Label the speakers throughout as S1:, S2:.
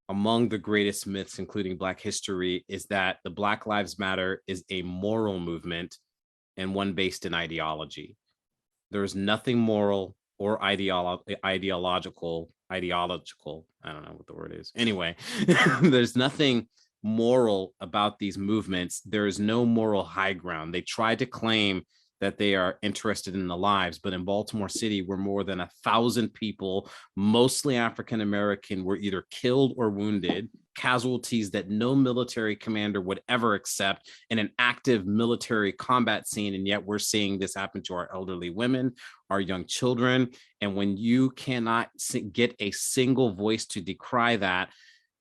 S1: among the greatest myths, including Black history, is that the Black Lives Matter is a moral movement and one based in ideology. There is nothing moral or ideological. I don't know what the word is. Anyway, there's nothing moral about these movements. There is no moral high ground. They try to claim that they are interested in the lives, but in Baltimore City, where more than 1,000 people, mostly African American, were either killed or wounded, casualties that no military commander would ever accept in an active military combat scene. And yet we're seeing this happen to our elderly women, our young children. And when you cannot get a single voice to decry that,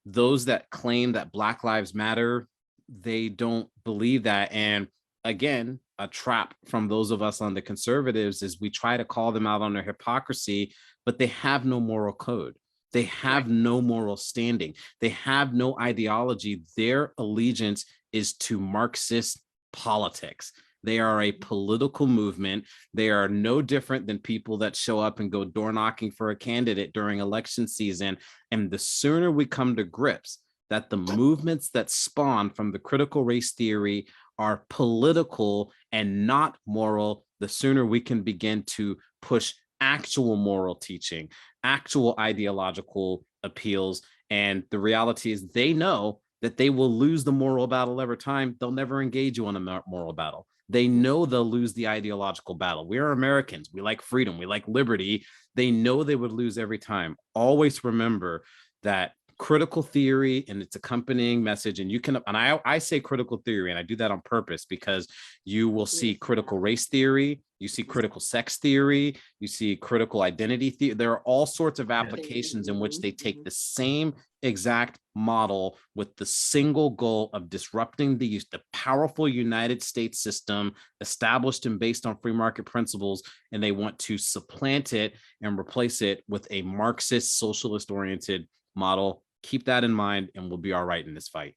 S1: those that claim that Black Lives Matter, they don't believe that. And again, a trap from those of us on the conservatives is we try to call them out on their hypocrisy, but they have no moral code. They have no moral standing. They have no ideology. Their allegiance is to Marxist politics. They are a political movement. They are no different than people that show up and go door knocking for a candidate during election season. And the sooner we come to grips that the movements that spawn from the critical race theory are political and not moral, the sooner we can begin to push actual moral teaching, actual ideological appeals. And the reality is they know that they will lose the moral battle every time. They'll never engage you on a moral battle. They know they'll lose the ideological battle. We are Americans. We like freedom. We like liberty. They know they would lose every time. Always remember that critical theory and its accompanying message, and you can, and I say critical theory, and I do that on purpose because you will see critical race theory, you see critical sex theory, you see critical identity theory. There are all sorts of applications in which they take the same exact model with the single goal of disrupting the powerful United States system established and based on free market principles, and they want to supplant it and replace it with a Marxist socialist oriented model. Keep that in mind and we'll be all right in this fight.